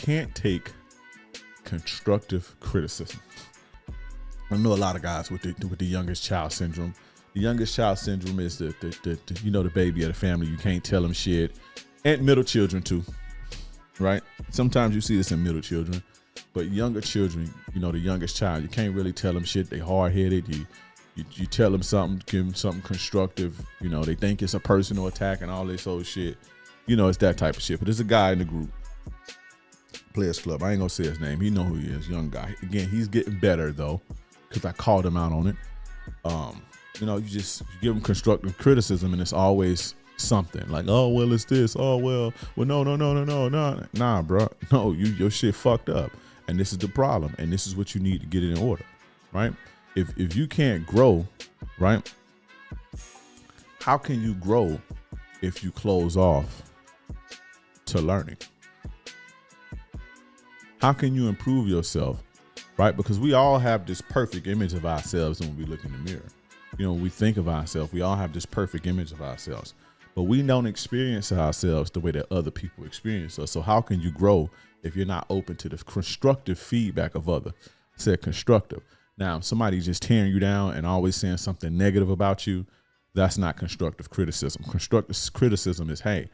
can't take constructive criticism. I know a lot of guys with the youngest child syndrome. The youngest child syndrome is the the baby of the family. You can't tell them shit. And middle children too, right? Sometimes you see this in middle children, but younger children, the youngest child, you can't really tell them shit. They hard-headed. You tell them something, give them something constructive. They think it's a personal attack and all this old shit. It's that type of shit. But there's a guy in the group, Players Club. I ain't gonna say his name. He know who he is. Young guy. Again, he's getting better though, because I called him out on it. You give him constructive criticism, and it's always something like, oh well, it's this. Oh well, no, nah, bro. No, your shit fucked up, and this is the problem, and this is what you need to get it in order, right? If you can't grow, right? How can you grow if you close off to learning? How can you improve yourself, right? Because we all have this perfect image of ourselves when we look in the mirror. When we think of ourselves, we all have this perfect image of ourselves, but we don't experience ourselves the way that other people experience us. So how can you grow if you're not open to the constructive feedback of others? I said constructive. Now, if somebody's just tearing you down and always saying something negative about you, that's not constructive criticism. Constructive criticism is, hey,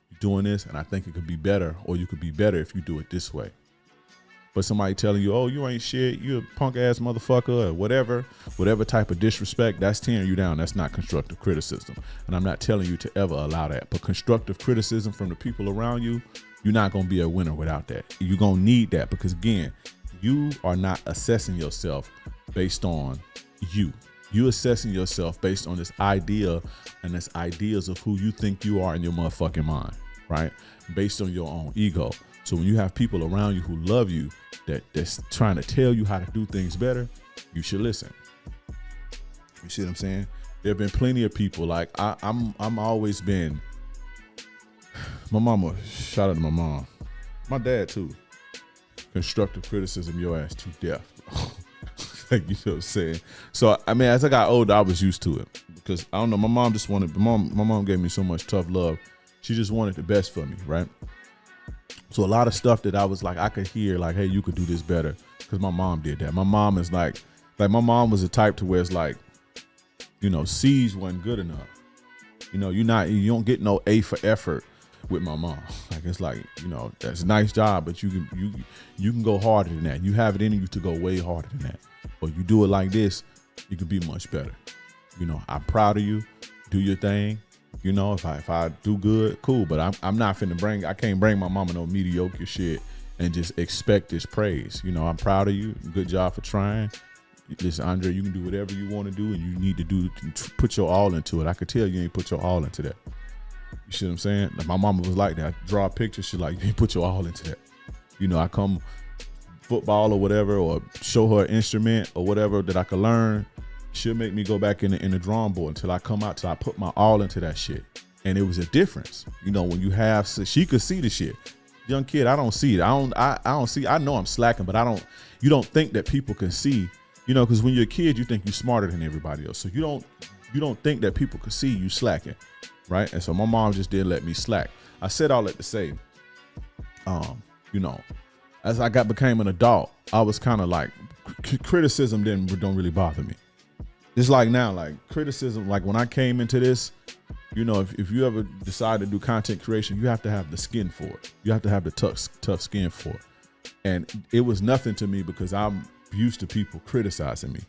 you're doing this and I think it could be better, or you could be better if you do it this way. But somebody telling you, oh, you ain't shit, you a punk ass motherfucker, or whatever type of disrespect, that's tearing you down. That's not constructive criticism. And I'm not telling you to ever allow that. But constructive criticism from the people around you, you're not going to be a winner without that. You're going to need that, because again, you are not assessing yourself based on you. You're assessing yourself based on this idea and this ideas of who you think you are in your motherfucking mind, right? Based on your own ego. So when you have people around you who love you, that's trying to tell you how to do things better, you should listen. You see what I'm saying? There have been plenty of people, like I'm always been, my mama, shout out to my mom, my dad too. Constructive criticism, your ass to death. Like, you know what I'm saying? So I mean, as I got older, I was used to it, because I don't know, my mom just wanted, my mom gave me so much tough love. She just wanted the best for me, right? So a lot of stuff that I was like, I could hear like, hey, you could do this better, because my mom did that. My mom is like my mom was the type to where it's like, C's wasn't good enough. You don't get no A for effort with my mom. Like, it's like, that's a nice job, but you can go harder than that. You have it in you to go way harder than that. Or you do it like this, you can be much better. I'm proud of you. Do your thing. If I do good, cool. But I'm not finna I can't bring my mama no mediocre shit and just expect this praise. I'm proud of you. Good job for trying. Listen, Andre, you can do whatever you want to do, and you need to put your all into it. I could tell you ain't put your all into that. You see what I'm saying? Like, my mama was like that. I draw a picture, she like, you ain't put your all into that. I come football or whatever, or show her an instrument or whatever that I could learn. She'll make me go back in the drawing board until I come out, till I put my all into that shit. And it was a difference. When you have, she could see the shit. Young kid, I don't see it. I don't see, I know I'm slacking, but you don't think that people can see, because when you're a kid, you think you're smarter than everybody else. So you don't think that people can see you slacking, right? And so my mom just didn't let me slack. I said all that to say, as I became an adult, I was kind of like, criticism don't really bother me. It's like now, like criticism, like when I came into this, if you ever decide to do content creation, you have to have the skin for it. You have to have the tough skin for it. And it was nothing to me, because I'm used to people criticizing me,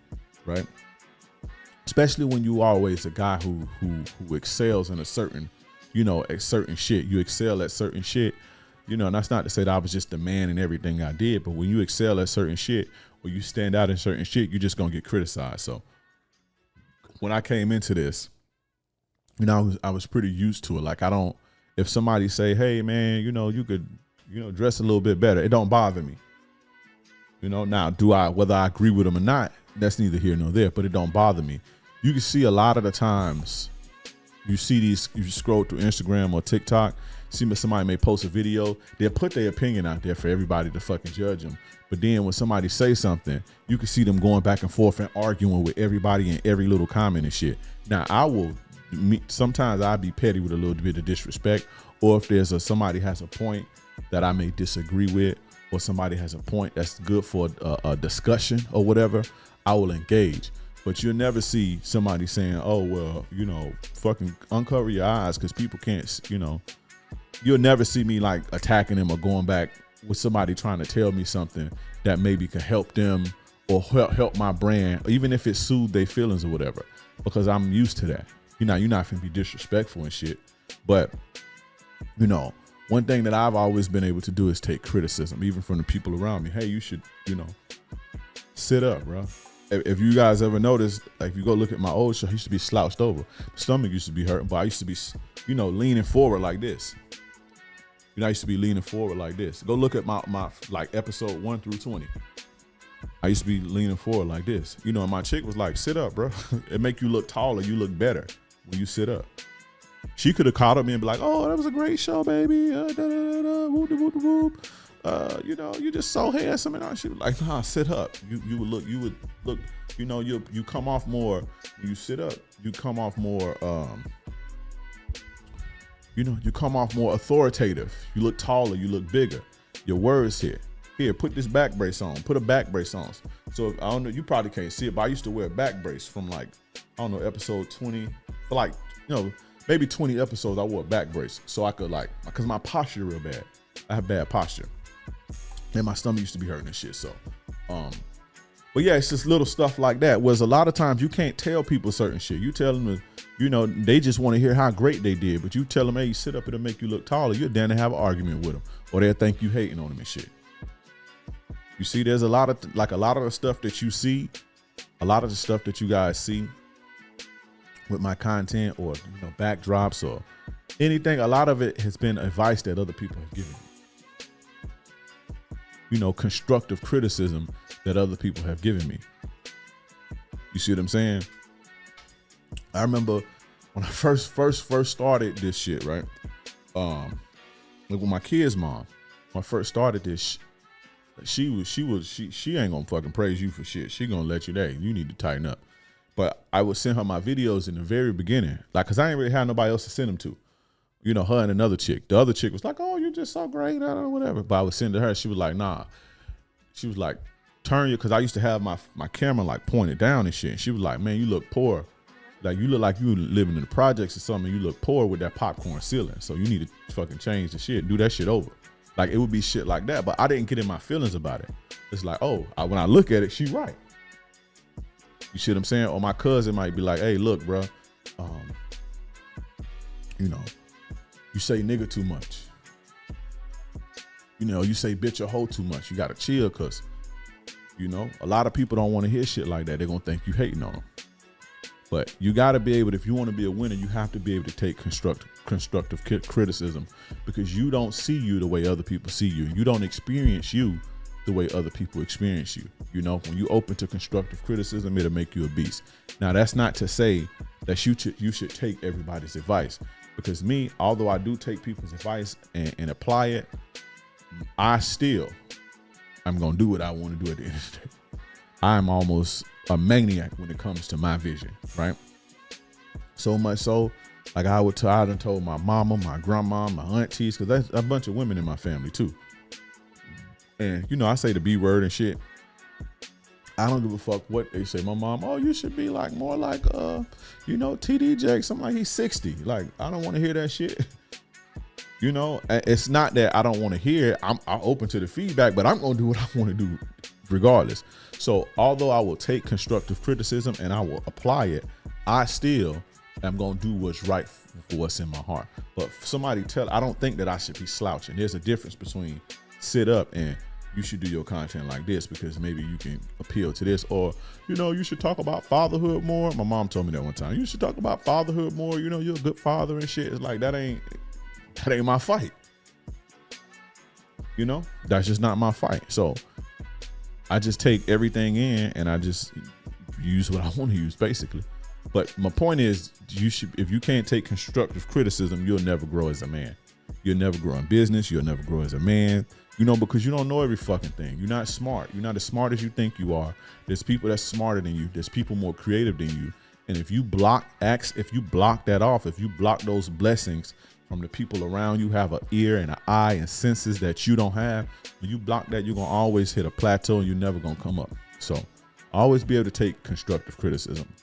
right? Especially when you always a guy who excels in a certain shit. You excel at certain shit, and that's not to say that I was just the man in everything I did, but when you excel at certain shit, or you stand out in certain shit, you're just gonna get criticized. So when I came into this, I was pretty used to it. Like, if somebody say, hey man, you could, dress a little bit better, it don't bother me. Now whether I agree with them or not, that's neither here nor there, but it don't bother me. You can see a lot of the times you see these, you scroll through Instagram or TikTok, see somebody may post a video, they'll put their opinion out there for everybody to fucking judge them. But then when somebody say something, you can see them going back and forth and arguing with everybody in every little comment and shit. Now sometimes I'll be petty with a little bit of disrespect, or if there's somebody has a point that I may disagree with, or somebody has a point that's good for a discussion or whatever, I will engage. But you'll never see somebody saying, oh, well, you know, fucking uncover your eyes because people can't, you know. You'll never see me like attacking them or going back with somebody trying to tell me something that maybe can help them or help my brand, even if it soothes their feelings or whatever, because I'm used to that. You're not gonna be disrespectful and shit. But, you know, one thing that I've always been able to do is take criticism, even from the people around me. Hey, you should, you know, sit up, bro. If you guys ever noticed, like if you go look at my old show, I used to be slouched over. My stomach used to be hurting, but I used to be, you know, leaning forward like this. You know, I used to be leaning forward like this. Go look at my like episode 1 through 20. I used to be leaning forward like this. You know, and my chick was like, sit up, bro. It make you look taller. You look better when you sit up. She could have caught up me and be like, oh, that was a great show, baby. Whoop, whoop, whoop, whoop. You know, you're just so handsome. And she was like, nah, sit up. You would look, you know, you come off more, you sit up, you come off more, you know, you come off more authoritative. You look taller, you look bigger. Your words here, put this back brace on, put a back brace on. So I don't know, you probably can't see it, but I used to wear a back brace from like, I don't know, episode 20, for like, you know, maybe 20 episodes I wore a back brace. So I could like, cause my posture real bad. I have bad posture. And my stomach used to be hurting and shit. So, but yeah, it's just little stuff like that. Whereas a lot of times you can't tell people certain shit. You tell them, you know, they just want to hear how great they did. But you tell them, hey, you sit up, it'll make you look taller. You're down to have an argument with them, or they'll think you hating on them and shit. You see, there's a lot of the stuff that you see, a lot of the stuff that you guys see with my content, or you know, backdrops or anything. A lot of it has been advice that other people have given me. You know, constructive criticism that other people have given me. You see what I'm saying? I remember when I first started this shit, right? Like with my kid's mom, when I first started this, she ain't gonna fucking praise you for shit. She gonna let you, hey, you need to tighten up. But I would send her my videos in the very beginning, like, cause I ain't really had nobody else to send them to. You know, her and another chick. The other chick was like, oh, you're just so great, whatever. But I would send to her. She was like, nah. She was like, turn your, because I used to have my camera like pointed down and shit. And she was like, man, you look poor. Like, you look like you living in the projects or something. You look poor with that popcorn ceiling. So you need to fucking change the shit. Do that shit over. Like, it would be shit like that. But I didn't get in my feelings about it. It's like, oh, when I look at it, she right. You see what I'm saying? Or my cousin might be like, hey, look, bro. You know, you say nigga too much. You know, you say bitch or hoe too much. You gotta chill, cause, you know, a lot of people don't want to hear shit like that. They're gonna think you hating on them. But you gotta be able, if you want to be a winner, you have to be able to take constructive criticism, because you don't see you the way other people see you. You don't experience you the way other people experience you. You know, when you open to constructive criticism, it'll make you a beast. Now, that's not to say that you should take everybody's advice. Because me, although I do take people's advice and apply it, I'm going to do what I want to do at the end of the day. I'm almost a maniac when it comes to my vision, right? So much so, like I done told my mama, my grandma, my aunties, because there's a bunch of women in my family too. And, you know, I say the B word and shit. I don't give a fuck what they say. My mom, oh, you should be like more like, you know, TD Jakes. I'm like, he's 60. Like, I don't want to hear that shit. You know, it's not that I don't want to hear it. I'm open to the feedback, but I'm going to do what I want to do regardless. So although I will take constructive criticism and I will apply it, I still am going to do what's right for what's in my heart. But somebody I don't think that I should be slouching. There's a difference between sit up and you should do your content like this because maybe you can appeal to this, or, you know, you should talk about fatherhood more. My mom told me that one time. You should talk about fatherhood more. You know, you're a good father and shit. It's like, that ain't my fight. You know, that's just not my fight. So I just take everything in and I just use what I want to use, basically. But my point is, if you can't take constructive criticism, you'll never grow as a man. You'll never grow in business. You'll never grow as a man. You know, because you don't know every fucking thing. You're not smart. You're not as smart as you think you are. There's people that's smarter than you. There's people more creative than you. And if you block that off, if you block those blessings from the people around you, have an ear and an eye and senses that you don't have. When you block that, you're going to always hit a plateau and you're never going to come up. So always be able to take constructive criticism.